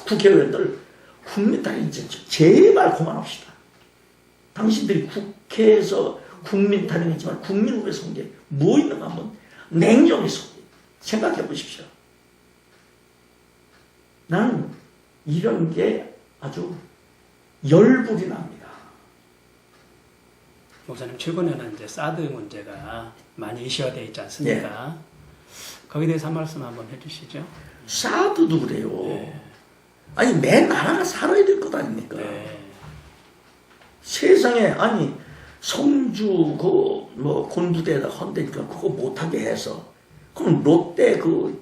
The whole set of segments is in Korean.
국회의원들 국민탄핵 이제 제발 그만합시다. 당신들이 국회에서 국민탄핵이지만 국민을 위해서 한 게 뭐 있는가 한번 냉정히 생각해 보십시오. 나는 이런 게 아주 열불이 납니다. 목사님, 최근에는 이제 사드 문제가 많이 이슈화되어 있지 않습니까? 거기에 대해서 한 말씀 한번 해주시죠. 사드도 그래요. 아니, 매 나라가 살아야 될 것 아닙니까? 세상에, 아니, 성주 뭐 군부대에다 헌대니까 그거 못하게 해서, 그럼 롯데 그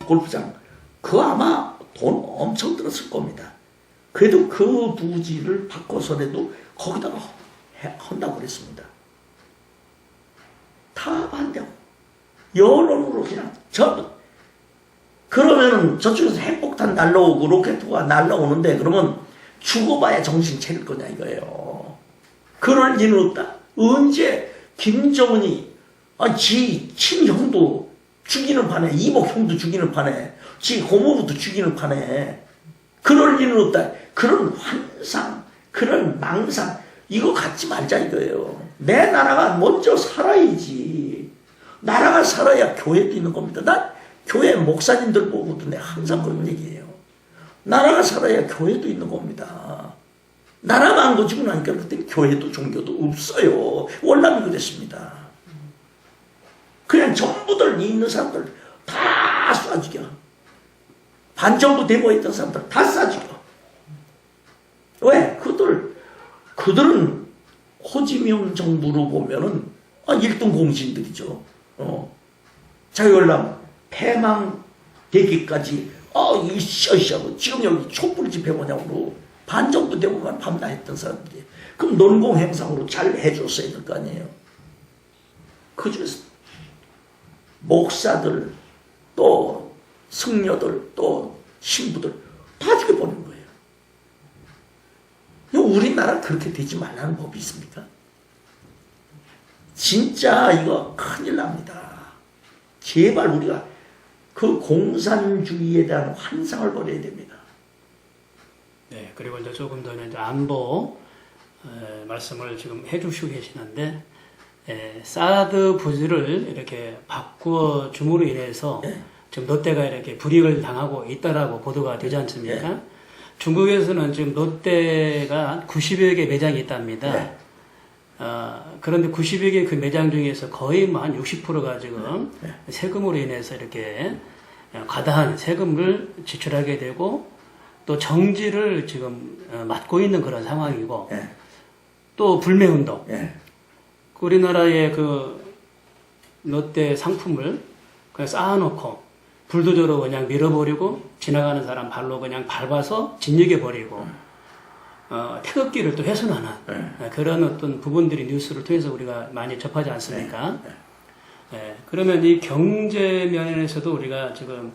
골프장 그거 아마 돈 엄청 들었을 겁니다. 그래도 그 부지를 바꿔서라도 거기다가 한다고 그랬습니다. 다 반대하고 여론으로 그냥 전부. 그러면은 저쪽에서 핵폭탄 날라오고 로켓포가 날라오는데 그러면 죽어봐야 정신 차릴 거냐 이거예요. 그럴 리는 없다. 언제 김정은이 지 친형도 죽이는 판에, 이복 형도 죽이는 판에, 지 고모부도 죽이는 판에 그럴 리는 없다. 그런 환상, 그런 망상 이거 갖지 말자 이거예요. 내 나라가 먼저 살아야지. 나라가 살아야 교회도 있는 겁니다. 난 교회 목사님들 보고도 내가 항상 그런 얘기해요. 나라가 살아야 교회도 있는 겁니다. 나라가 안 고치고 나니까 그때 교회도 종교도 없어요. 월남이 그랬습니다. 그냥 전부들 있는 사람들 다 쏴 죽여. 반정부 데모에 있던 사람들 다 쏴 죽여. 왜? 그들은 호지명 정부로 보면은 1등 공신들이죠. 자유열람 폐망되기까지 이씨하고 지금 여기 촛불 집회 뭐냐고 반정부 데모만 밤낮 했던 사람들이 그럼 논공행상으로 잘 해줬어야 될 거 아니에요. 그 중에서 목사들 또 승려들 또 신부들 다 죽여버리는 거예요. 우리나라 그렇게 되지 말라는 법이 있습니까? 진짜 이거 큰일 납니다. 제발 우리가 그 공산주의에 대한 환상을 버려야 됩니다. 네, 그리고 이제 조금 더 이제 안보 말씀을 지금 해주시고 계시는데, 사드 부지를 이렇게 바꾸어 줌으로 인해서 지금 롯데가 이렇게 불이익을 당하고 있다라고 보도가 되지 않습니까? 중국에서는 지금 롯데가 90여 개 매장이 있답니다. 그런데 90여 개 그 매장 중에서 거의 뭐 한 60%가 지금 세금으로 인해서 이렇게 과다한 세금을 지출하게 되고 또 정지를 지금 맡고 있는 그런 상황이고 또 불매운동. 우리나라의 그 롯데 상품을 그냥 쌓아놓고 불도저로 그냥 밀어버리고 지나가는 사람 발로 그냥 밟아서 진흙해버리고 태극기를 또 훼손하는 그런 어떤 부분들이 뉴스를 통해서 우리가 많이 접하지 않습니까? 그러면 이 경제 면에서도 우리가 지금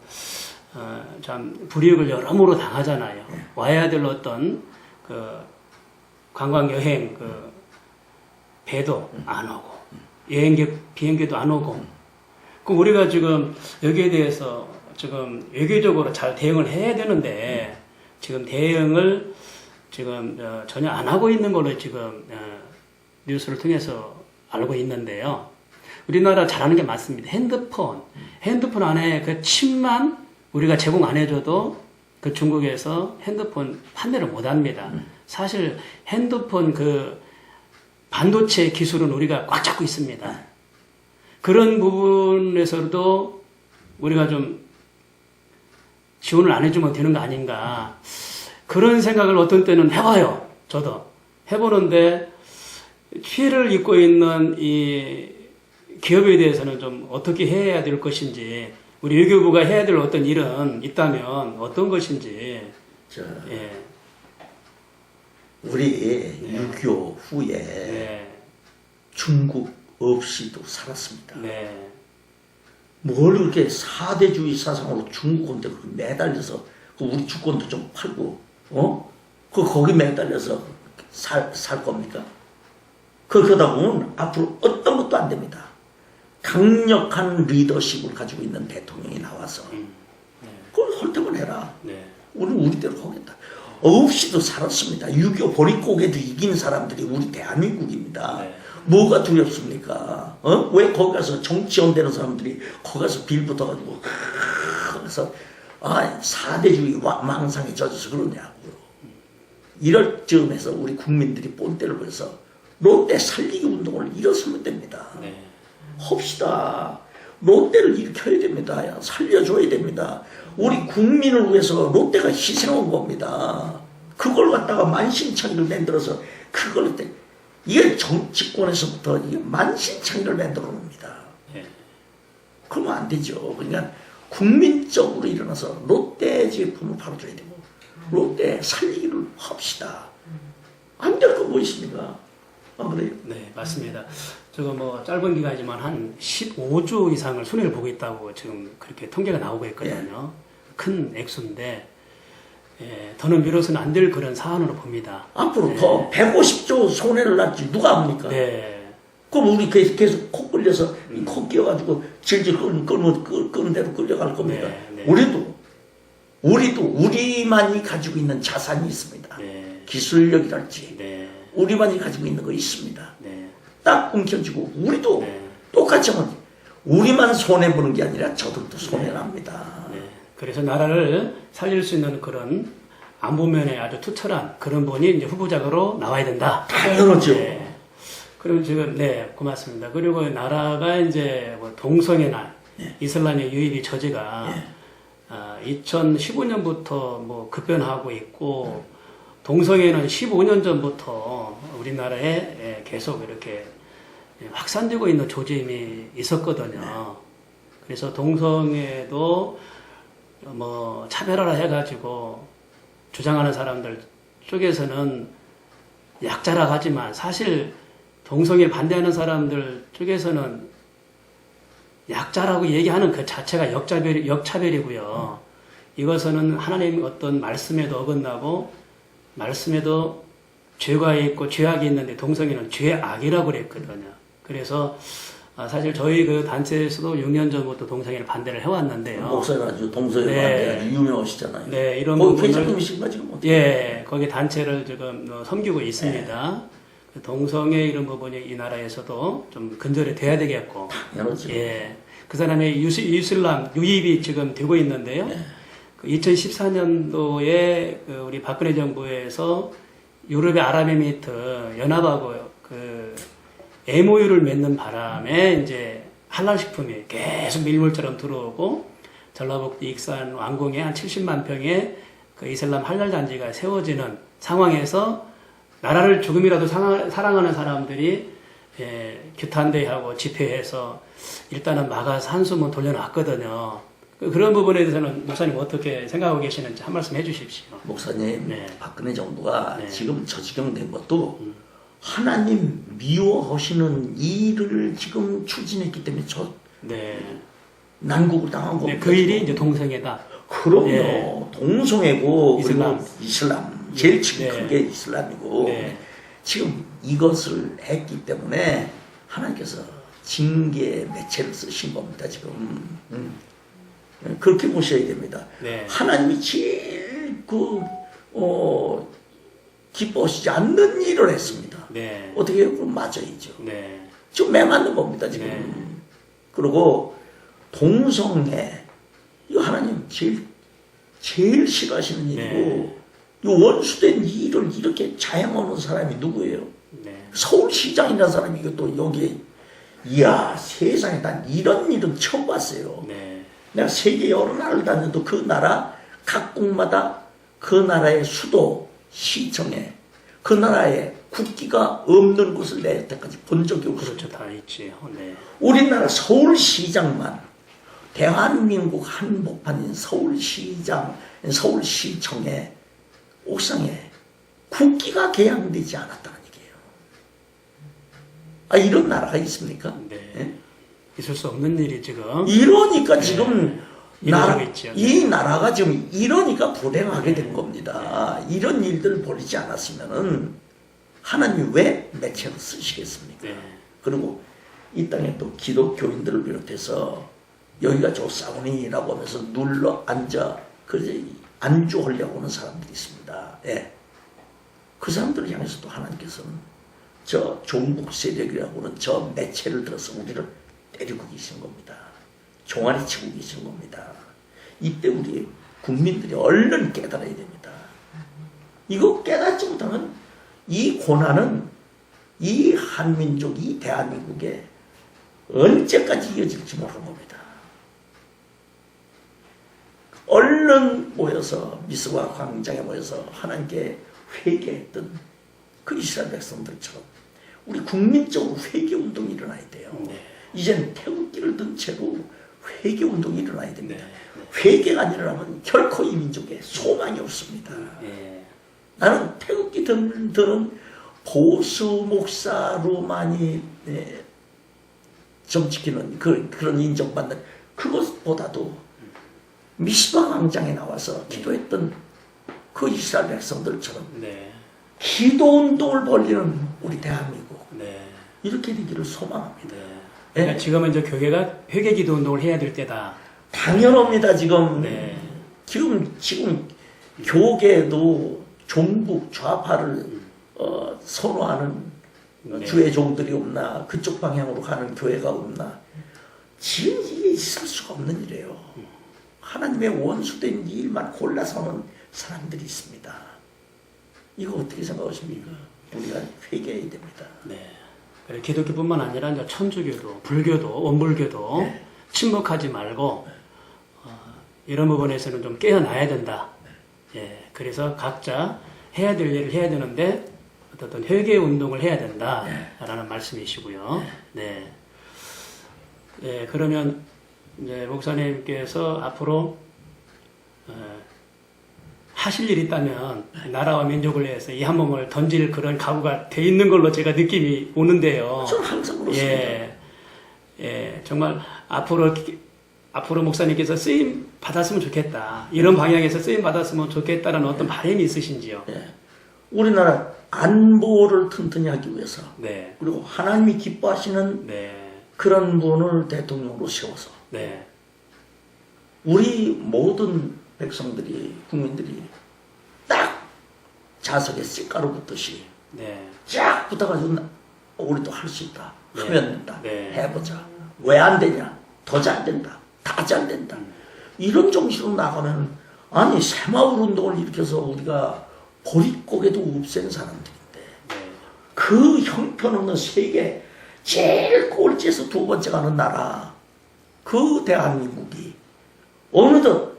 참 불이익을 여러모로 당하잖아요. 와야 될 어떤 그 관광 여행 그 배도 안 오고 여행객 비행기도 안 오고 그럼 우리가 지금 여기에 대해서 지금 외교적으로 잘 대응을 해야 되는데 지금 대응을 지금 전혀 안 하고 있는 걸로 지금 뉴스를 통해서 알고 있는데요. 우리나라 잘하는 게 맞습니다. 핸드폰 안에 그 칩만 우리가 제공 안 해줘도 그 중국에서 핸드폰 판매를 못 합니다. 사실 핸드폰 그 반도체 기술은 우리가 꽉 잡고 있습니다. 그런 부분에서도 우리가 좀 지원을 안 해주면 되는 거 아닌가. 그런 생각을 어떤 때는 해봐요. 저도. 해보는데 피해를 입고 있는 이 기업에 대해서는 좀 어떻게 해야 될 것인지 우리 외교부가 해야 될 어떤 일은 있다면 어떤 것인지. 우리 6.25 후에 중국 없이도 살았습니다. 뭘 그렇게 사대주의 사상으로 중국한테 매달려서 우리 주권도 좀 팔고 거기 매달려서 살 겁니까? 그러다 보면 앞으로 어떤 것도 안 됩니다. 강력한 리더십을 가지고 있는 대통령이 나와서 그걸 할 때만 해라. 네. 우리는 우리대로 하겠다. 없이도 살았습니다. 6.25 보릿고개도 이긴 사람들이 우리 대한민국입니다. 네. 뭐가 두렵습니까? 왜 거기 가서 정치원 되는 사람들이 거기 가서 빌붙어가지고 그래서 사대주의 망상에 젖어서 그러냐고요. 이럴 즈음에서 우리 국민들이 본때를 보여서 롯데 살리기 운동을 일어서면 됩니다. 네. 합시다. 롯데를 일으켜야 됩니다. 살려줘야 됩니다. 우리 국민을 위해서 롯데가 희생한 겁니다. 그걸 갖다가 만신창이를 만들어서 그걸 이게 정치권에서부터 이게 만신창이를 만들어 놉니다. 네. 그러면 안 되죠. 그러니까 국민적으로 일어나서 롯데 제품을 팔아줘야 되고 롯데 살리기를 합시다. 안 될 거 뭐 있습니까? 안 그래요? 네, 맞습니다. 지금 뭐 짧은 기간이지만 한 15조 이상을 손해를 보고 있다고 지금 그렇게 통계가 나오고 있거든요. 큰 액수인데 더는 미뤄서는 안 될 그런 사안으로 봅니다. 앞으로 네. 더 150조 손해를 났지 누가 합니까? 네, 그럼 우리 계속 코 끌려서 코 끼어가지고 질질 끄는 대로 끌려갈 겁니다. 네. 우리도 우리만이 가지고 있는 자산이 있습니다. 네, 기술력이랄지 네, 우리만이 가지고 있는 거 있습니다. 네, 딱 움켜쥐고 우리도 네. 똑같이 하면 우리만 손해 보는 게 아니라 저들도 손해 납니다. 네. 그래서 나라를 살릴 수 있는 그런 안보면에 아주 투철한 그런 분이 이제 후보자로 나와야 된다. 당연하죠. 네. 그리고 지금 고맙습니다. 그리고 나라가 이제 뭐 동성애 날 이슬람의 유입이 저지가 2015년부터 뭐 급변하고 있고 동성애는 15년 전부터 우리나라에 계속 이렇게 확산되고 있는 조짐이 있었거든요. 그래서 동성애도 뭐 차별화를 해가지고 주장하는 사람들 쪽에서는 약자라고 하지만 사실 동성애 반대하는 사람들 쪽에서는 약자라고 얘기하는 그 자체가 역차별이고요. 이것은 하나님 어떤 말씀에도 어긋나고 말씀에도 죄가 있고 죄악이 있는데 동성애는 죄악이라고 그랬거든요. 그래서 사실 저희 그 단체에서도 6년 전부터 동성애를 반대를 해왔는데요. 목사님 아주 동성애 반대 아주 유명하시잖아요. 네, 이런 거기 회장님이신가 지금? 예, 거기 단체를 지금 섬기고 있습니다. 동성애 이런 부분이 이 나라에서도 좀 근절이 돼야 되겠고. 당연하죠. 예, 그 사람의 이슬람 유입이 지금 되고 있는데요. 2014년도에 우리 박근혜 정부에서 유럽의 아랍에미리트 연합하고 그 MOU를 맺는 바람에 이제 할랄 식품이 계속 밀물처럼 들어오고 전라북도 익산 왕궁에 한 70만 평의 그 이슬람 할랄 단지가 세워지는 상황에서 나라를 조금이라도 사랑하는 사람들이 규탄대회하고 집회해서 일단은 막아서 한숨은 돌려놨거든요. 그런 부분에 대해서는 목사님 어떻게 생각하고 계시는지 한 말씀 해주십시오. 목사님, 네. 박근혜 정부가 네. 지금 저 지경 된 것도 하나님 미워하시는 일을 지금 추진했기 때문에 저 난국을 당한 겁니다. 그 일이 이제 동성애다. 그럼요. 네. 동성애고 이슬람. 그리고 이슬람 제일 지금 네. 그게 이슬람이고 네. 지금 이것을 했기 때문에 하나님께서 징계 매체를 쓰신 겁니다. 지금 그렇게 보셔야 됩니다. 네. 하나님이 제일 기뻐하시지 않는 일을 했습니다. 네. 어떻게 해요? 그럼 맞아야죠. 네. 지금 매맞는 겁니다. 지금. 네. 그리고 동성애 이거 하나님 제일 싫어하시는 일이고 네. 이 원수된 일을 이렇게 자행하는 사람이 누구예요? 네. 서울시장이라는 사람이 이것도 여기에 이야 세상에 난 이런 일은 처음 봤어요. 네. 내가 세계 여러 나라를 다녀도 그 나라 각국마다 그 나라의 수도 시청에 그 나라에 국기가 없는 곳을 내 때까지 본 적이 없어요. 그렇죠. 다 있지요. 네. 우리나라 서울시장만 대한민국 한복판인 서울시청의 옥상에 국기가 개양되지 않았다는 얘기예요. 이런 나라가 있습니까? 네. 예? 있을 수 없는 일이 지금. 이러니까 지금 일어나고 있죠. 이 나라가 지금 이러니까 불행하게 된 겁니다. 이런 일들을 벌이지 않았으면은 하나님 왜 매체로 쓰시겠습니까? 네. 그리고 이 땅에 또 기독교인들을 비롯해서 여기가 좋사오니라고 하면서 눌러 앉아 그래서 안주하려고 하는 사람들이 있습니다. 예. 그 사람들을 향해서도 하나님께서는 저 종북 세력이라고 하는 저 매체를 들어서 우리를 때리고 계신 겁니다. 종아리 치고 계신 겁니다. 이때 우리 국민들이 얼른 깨달아야 됩니다. 이거 깨닫지 못하면 이 고난은 이 한민족, 이 대한민국에 언제까지 이어질지 모르는 겁니다. 얼른 모여서 미스와 광장에 모여서 하나님께 회개했던 그 이스라엘 백성들처럼 우리 국민적으로 회개운동이 일어나야 돼요. 네. 이젠 태극기를 든 채로 회개운동이 일어나야 됩니다. 네. 회개가 안 일어나면 결코 이 민족에 소망이 없습니다. 예. 나는 태극기 드는 보수 목사로만이 점지키는 그런 인정받는 그것보다도 미스바 광장에 나와서 기도했던 그 이스라엘 백성들처럼 네. 기도운동을 벌리는 우리 대한민국 네. 이렇게 되기를 소망합니다. 네. 그러니까 지금은 이제 교회가 회개 기도 운동을 해야 될 때다. 당연합니다. 지금 네. 지금 교계도 종북 좌파를 선호하는 네. 주의 종들이 없나 그쪽 방향으로 가는 교회가 없나 지금 이게 있을 수가 없는 일이에요. 하나님의 원수된 일만 골라서 하는 사람들이 있습니다. 이거 어떻게 생각하십니까? 우리가 회개해야 됩니다. 네. 그래, 기독교뿐만 아니라 이제 천주교도, 불교도, 원불교도 네. 침묵하지 말고 이런 부분에서는 좀 깨어나야 된다. 예. 그래서 각자 해야 될 일을 해야 되는데 어떤 회개 운동을 해야 된다라는 말씀이시고요. 네. 네. 그러면 이제 목사님께서 앞으로 하실 일이 있다면 나라와 민족을 위해서 이 한 몸을 던질 그런 각오가 돼 있는 걸로 제가 느낌이 오는데요. 저는 항상 그렇습니다. 예, 정말 앞으로 목사님께서 쓰임 받았으면 좋겠다. 이런 방향에서 쓰임 받았으면 좋겠다라는 어떤 바람이 있으신지요? 예. 우리나라 안보를 튼튼히 하기 위해서 네, 그리고 하나님이 기뻐하시는 네, 그런 분을 대통령으로 세워서 네, 우리 모든 백성들이 국민들이 딱 자석에 쇳가루 붙듯이 네, 쫙 붙어가지고 우리도 할 수 있다. 네. 하면 된다. 네. 해보자. 왜 안 되냐? 더 잘 된다. 다 잘 된다. 이런 정신으로 나가면 아니 새마을 운동을 일으켜서 우리가 보릿고개도 없앤 사람들인데 네, 그 형편없는 세계 제일 꼴찌에서 두 번째 가는 나라 그 대한민국이 어느덧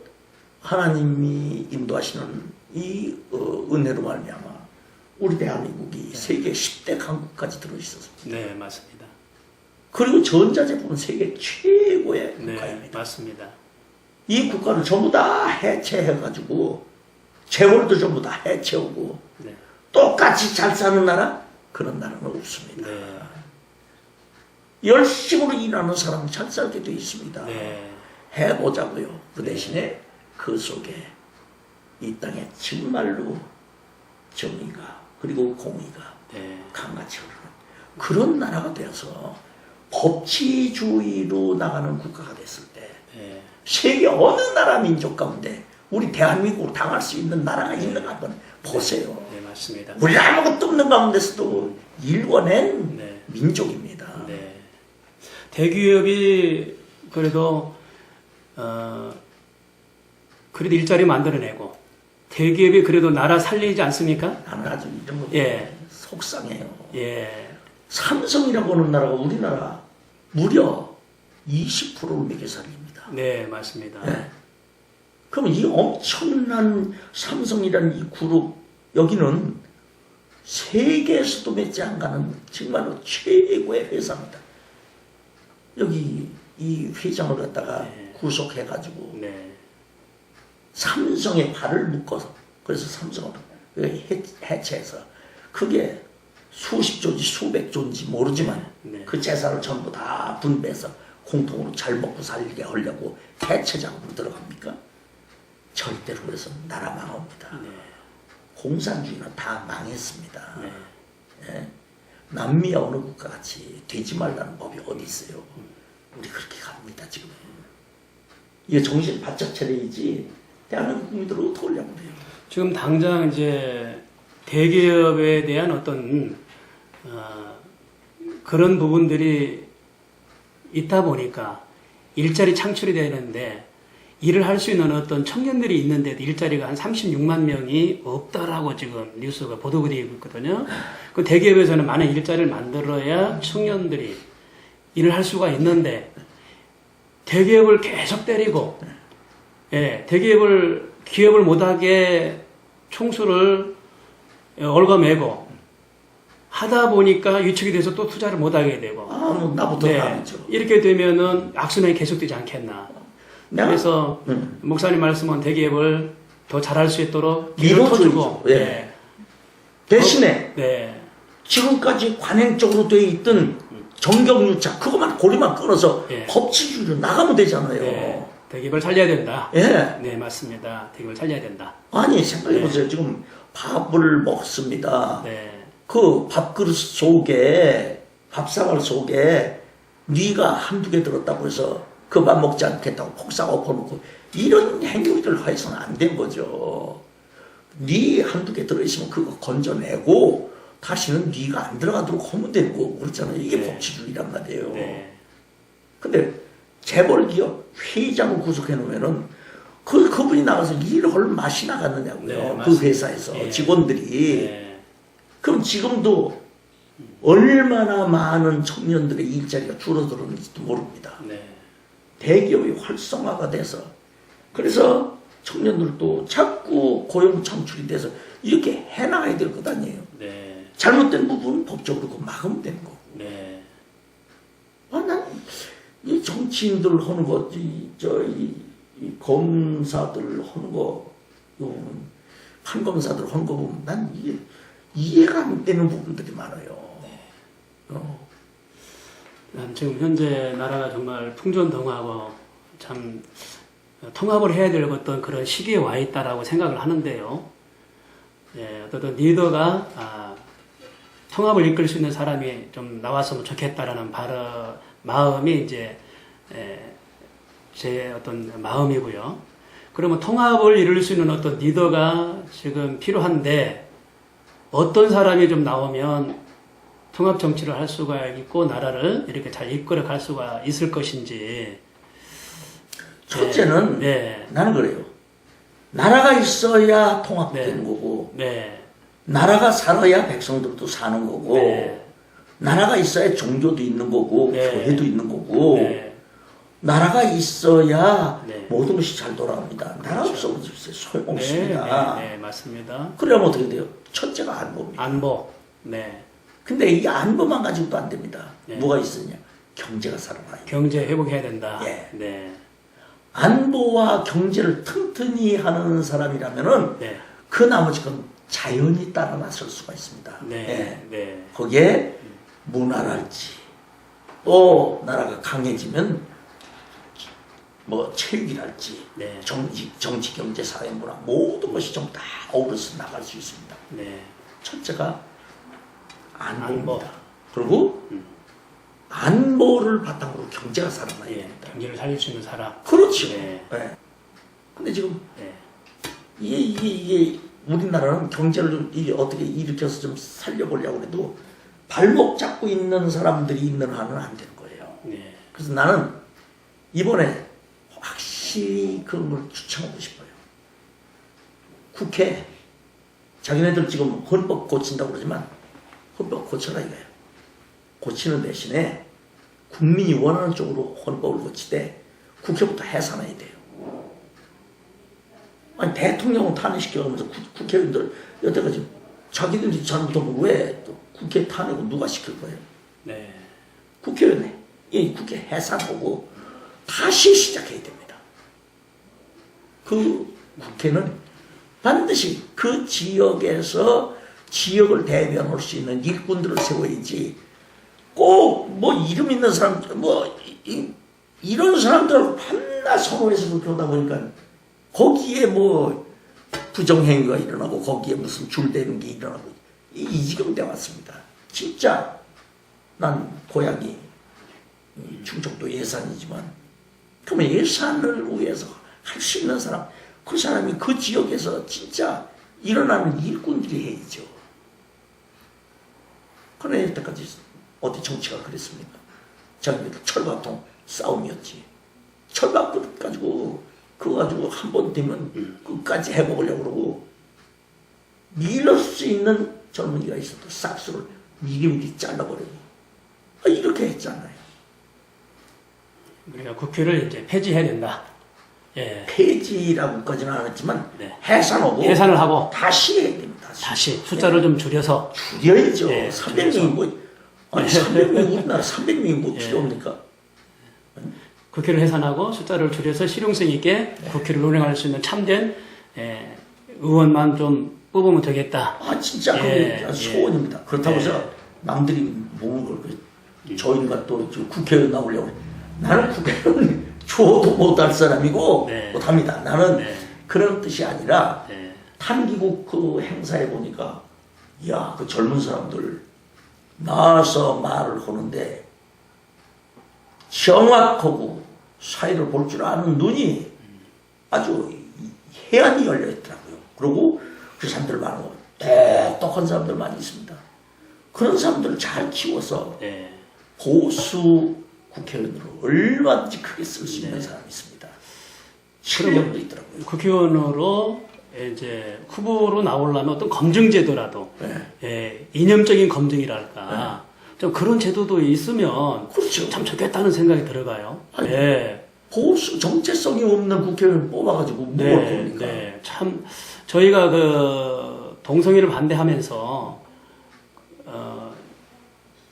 하나님이 인도하시는 이 은혜로 말미암아 우리 대한민국이 세계 10대 강국까지 들어있었습니다. 네, 맞습니다. 그리고 전자제품은 세계 최고의 네, 국가입니다. 맞습니다. 이 국가를 전부 다 해체해가지고 재벌도 전부 다 해체하고 네, 똑같이 잘 사는 나라? 그런 나라는 없습니다. 네, 열심으로 일하는 사람은 잘 살게 되어 있습니다. 네, 해보자고요. 그 대신에 그 속에 이 땅에 정말로 정의가 그리고 공의가 네, 강같이 흐르는 그런 나라가 되어서 법치주의로 나가는 국가가 됐을 때 네, 세계 어느 나라 민족 가운데 우리 대한민국으로 당할 수 있는 나라가 있는가 한번 보세요. 네, 맞습니다. 우리 아무것도 없는 가운데서도 일궈낸 네. 민족입니다. 네. 대기업이 그래도 그래도 일자리 만들어내고 대기업이 그래도 나라 살리지 않습니까? 나는 아주 이런 거 예. 속상해요. 예. 삼성이라고 하는 나라가 우리나라 무려 20%를 매겨 살립니다. 네, 맞습니다. 예. 그럼 이 엄청난 삼성이라는 이 그룹 여기는 세계에서도 몇 장 안 가는 정말로 최고의 회사입니다. 여기 이 회장을 갖다가 네. 구속해가지고 네. 삼성에 발을 묶어서 그래서 삼성을 해체해서 그게 수십 조인지 수백 조인지 모르지만 네. 그 재산을 전부 다 분배해서 공통으로 잘 먹고 살게 하려고 해체 작업으로 들어갑니까? 절대로 그래서 나라 망합니다. 네. 공산주의는 다 망했습니다. 네. 예? 남미야 어느 국가 같이 되지 말라는 법이 어디 있어요? 우리 그렇게 갑니다 지금. 이거 정신 바짝 차려야지 대한민국 국민들을 어떻게 하려고 그래요? 지금 당장 이제 대기업에 대한 어떤 그런 부분들이 있다 보니까 일자리 창출이 되는데 일을 할 수 있는 어떤 청년들이 있는데도 일자리가 한 36만 명이 없다라고 지금 뉴스가 보도가 되고 있거든요. 그 대기업에서는 많은 일자리를 만들어야 청년들이 일을 할 수가 있는데 대기업을 계속 때리고 기업을 못하게 총수를 얽어매고 하다 보니까 위축이 돼서 또 투자를 못하게 되고 뭐 나부터 다르죠. 이렇게 되면은 악순환이 계속되지 않겠나. 그래서 목사님 말씀은 대기업을 더 잘할 수 있도록 길을 터주고 대신에 지금까지 관행적으로 되어 있던 정경유착 그것만 고리만 끊어서 법치주의로 나가면 되잖아요. 대기업을 살려야 된다. 네, 맞습니다. 대기업을 살려야 된다. 아니 생각해보세요. 지금 밥을 먹습니다. 그 밥그릇 속에 밥상을 속에 뉘가 한두 개 들었다고 해서 그 밥 먹지 않겠다고 폭삭 엎어놓고 이런 행위를 해서는 안 된 거죠. 뉘 한두 개 들어있으면 그거 건져내고 다시는 뉘가 안 들어가도록 하면 되는 거고 그렇잖아요. 이게 법치주의란 말이에요. 근데 재벌기업 회장을 구속해놓으면은 그분이 나가서 일할 맛이 나갔느냐고요. 그 회사에서 직원들이. 그럼 지금도 얼마나 많은 청년들의 일자리가 줄어들었는지도 모릅니다. 대기업이 활성화가 돼서 그래서 청년들도 자꾸 고용 창출이 돼서 이렇게 해나가야 될 것 아니에요. 잘못된 부분은 법적으로 막으면 되는 거고. 난 이 정치인들 하는 거, 이 검사들 하는 거, 판검사들 하는 거 보면 난 이게 이해가 안 되는 부분들이 많아요. 난 지금 현재 나라가 정말 풍전등화하고 참 통합을 해야 될 어떤 그런 시기에 와 있다라고 생각을 하는데요. 어떤 리더가 통합을 이끌 수 있는 사람이 좀 나왔으면 좋겠다라는 마음이 이제 제 어떤 마음이고요. 그러면 통합을 이룰 수 있는 어떤 리더가 지금 필요한데 어떤 사람이 좀 나오면 통합 정치를 할 수가 있고 나라를 이렇게 잘 이끌어 갈 수가 있을 것인지. 첫째는 나는 그래요. 나라가 있어야 통합되는 거고 나라가 살아야 백성들도 사는 거고 나라가 있어야 종교도 있는 거고 교회도 있는 거고 나라가 있어야 모든 것이 잘 돌아갑니다. 나라 없으면 소용없습니다. 맞습니다. 그러면 어떻게 돼요? 첫째가 안보입니다. 안보. 근데 이 안보만 가지고도 안 됩니다. 뭐가 있으냐? 경제가 살아나야 경제 회복해야 된다. 안보와 경제를 튼튼히 하는 사람이라면은 그 나머지 건 자연히 따라 나설 수가 있습니다. 거기에 문화랄지 또 나라가 강해지면 뭐 체육이랄지 정치, 경제, 사회, 문화 모든 것이 좀 다 어우러서 나갈 수 있습니다. 첫째가 안보입니다. 그리고 안보를 바탕으로 경제가 살아나야 됩니다. 경제를 살릴 수 있는 사람. 그렇죠. 근데 지금 이게 우리나라는 경제를 어떻게 일으켜서 좀 살려보려고 해도 발목 잡고 있는 사람들이 있는 한은 안 되는 거예요. 그래서 나는 이번에 확실히 그런 걸 추천하고 싶어요. 국회 자기네들 지금 헌법 고친다고 그러지만 헌법 고쳐라 이거예요. 고치는 대신에 국민이 원하는 쪽으로 헌법을 고치되 국회부터 해산해야 돼요. 아니 대통령은 탄핵시켜가면서 국회의원들 여태까지 자기들이 잘못하면 왜 또 국회 탄핵을 누가 시킬 거예요? 국회의원에 이 국회 해산하고 다시 시작해야 됩니다. 그 국회는 반드시 그 지역에서 지역을 대변할 수 있는 일꾼들을 세워야지 꼭 뭐 이름 있는 사람 뭐 이런 사람들을 반나 선호해서 그렇게 하다 보니까 거기에 뭐 부정행위가 일어나고 거기에 무슨 줄대는 게 일어나고 이 지경 돼 왔습니다. 진짜 난 고향이 충청도 예산이지만 그러면 예산을 위해서 할 수 있는 사람 그 사람이 그 지역에서 진짜 일어나는 일꾼들이 해야죠. 그러나 여태까지 어디 정치가 그랬습니까? 자기들 철밥통 싸움이었지. 철밥 가지고 그거 가지고 한 번 되면 끝까지 해먹으려고 그러고 밀을 수 있는 젊은이가 있어도 싹수를 미리미리 잘라버리고 이렇게 했잖아요. 우리가 국회를 이제 폐지해야 된다. 예. 폐지라고까지는 안 했지만 네. 해산하고 해산을 하고 다시 해야 됩니다. 다시 숫자를 좀 줄여서 줄여야죠. 예, 300명이 뭐 아니 300명 우리나라 300명이 뭐 필요합니까? 국회를 해산하고 숫자를 줄여서 실용성 있게 국회를 운영할 수 있는 참된 의원만 좀 뽑으면 되겠다. 아 진짜 그게 소원입니다. 그렇다고 해서 남들이 몸을 걸고 저 인간 또 국회의원 나오려고 그래. 나는 국회의원 줘도 못할 사람이고 못합니다. 나는 그런 뜻이 아니라 탄기국 그 행사에 보니까 야, 그 젊은 사람들 나와서 말을 하는데 정확하고 사회를 볼 줄 아는 눈이 아주 해안이 열려 있더라고요. 그리고 그 사람들 많고 똑똑한 사람들 많이 있습니다. 그런 사람들을 잘 키워서 보수 국회의원으로 얼마든지 크게 쓸 수 있는 사람이 있습니다. 실력도 있더라고요. 국회의원으로 이제 후보로 나오려면 어떤 검증제도라도 이념적인 검증이랄까 좀 그런 제도도 있으면 그렇죠. 참 좋겠다는 생각이 들어가요. 아니, 보수 정체성이 없는 국회의원 뽑아가지고 뭘 겁니까? 참 저희가 그 동성애를 반대하면서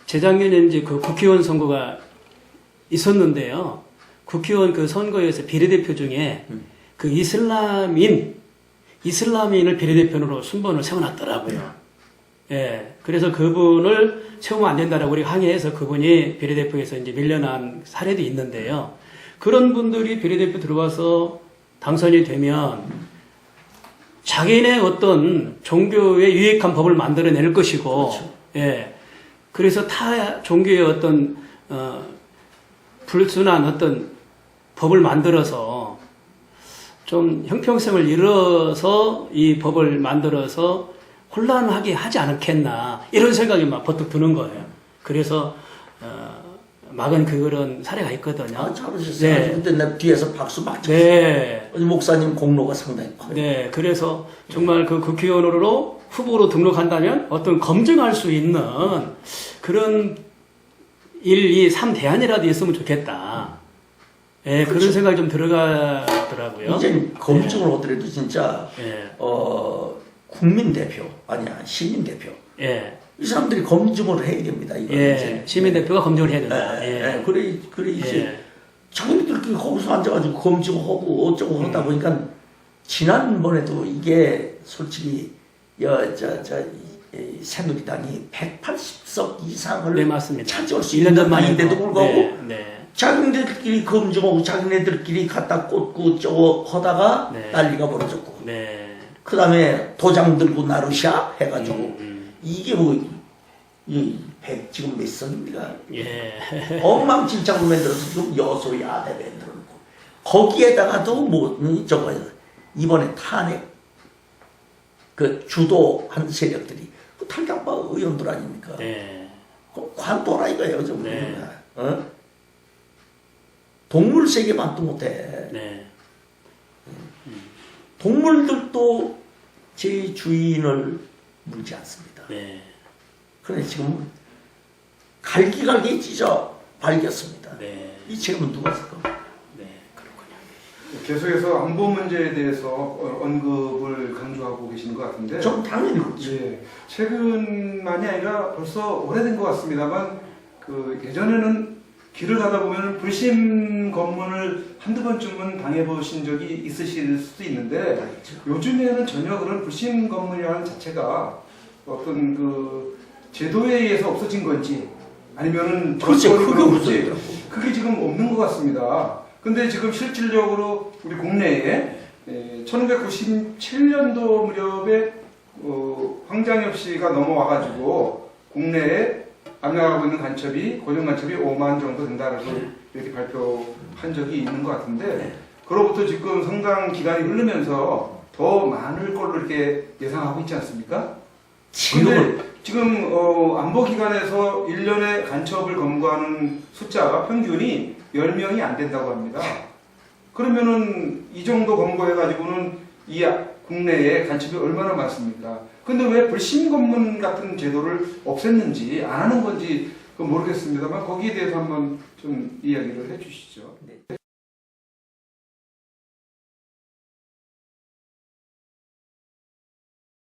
재작년에 이제 그 국회의원 선거가 있었는데요. 국회의원 그 선거에서 비례대표 중에 그 이슬람인을 비례대표로 순번을 세워놨더라고요. 그래서 그분을 세우면 안 된다라고 우리가 항의해서 그분이 비례대표에서 이제 밀려난 사례도 있는데요. 그런 분들이 비례대표 들어와서 당선이 되면 자기네 어떤 종교에 유익한 법을 만들어낼 것이고, 그렇죠. 그래서 타 종교의 어떤 불순한 어떤 법을 만들어서 좀 형평성을 잃어서 이 법을 만들어서 혼란하게 하지 않겠나 이런 생각이 막 버뜩 드는 거예요. 그래서 막은 그런 사례가 있거든요. 아, 잘하셨어요. 근데 내 뒤에서 박수 막 쳤어요. 목사님 공로가 상당히 커요. 그래서 정말 그 국회의원으로 후보로 등록한다면 어떤 검증할 수 있는 그런 1, 2, 3 대안이라도 있으면 좋겠다. 그렇죠. 그런 생각이 좀 들어가더라고요. 이제 검증을 하더라도 진짜 국민 대표 아니야 시민 대표. 이 사람들이 검증을 해야 됩니다. 시민 대표가 검증을 해야 된다. 그래 이제 자기들끼리 거기서 앉아가지고 검증하고 어쩌고 하다 보니까 지난번에도 이게 솔직히 새누리당이 180석 이상을 맞습니다. 차지할 수 있는 당인데도 불구하고 자기네들끼리 검증하고 자기네들끼리 갖다 꽂고 저거 하다가 난리가 벌어졌고 그 다음에 도장 들고 나르샤 해가지고 이게 지금 몇 선입니까? 엉망진창으로 만들어서 지금 여소야대 만들어놓고 거기에다가도 이번에 탄핵 그 주도한 세력들이 그 탈당파 의원들 아닙니까? 관도라 이거예요, 좀. 동물 세계만도 못해. 동물들도 제 주인을 물지 않습니다. 그런데 지금 갈기갈기 찢어 발겼습니다. 이 책임은 누가 쓸까? 그렇군요. 계속해서 안보 문제에 대해서 언급을 강조하고 계시는 것 같은데. 전 당연히 그렇죠. 최근만이 아니라 벌써 오래된 것 같습니다만, 예전에는 길을 가다 보면 불심 검문을 한두 번쯤은 당해보신 적이 있으실 수도 있는데, 요즘에는 전혀 그런 불심 검문이라는 자체가 어떤 제도에 의해서 없어진 건지, 아니면은 그렇죠. 그게 지금 없는 것 같습니다. 근데 지금 실질적으로 우리 국내에 1997년도 무렵에 황장엽 씨가 넘어와가지고 국내에 압력하고 있는 간첩이 고정 간첩이 5만 정도 된다라고 이렇게 발표한 적이 있는 것 같은데 그로부터 지금 상당 기간이 흐르면서 더 많을 걸로 이렇게 예상하고 있지 않습니까? 지금은 지금 안보기관에서 1년에 간첩을 검거하는 숫자가 평균이 10명이 안 된다고 합니다. 그러면은 이 정도 검거해가지고는 이 국내에 간첩이 얼마나 많습니까? 근데 왜 불신 검문 같은 제도를 없앴는지 안 하는 건지 모르겠습니다만 거기에 대해서 한번 좀 이야기를 해주시죠. 네.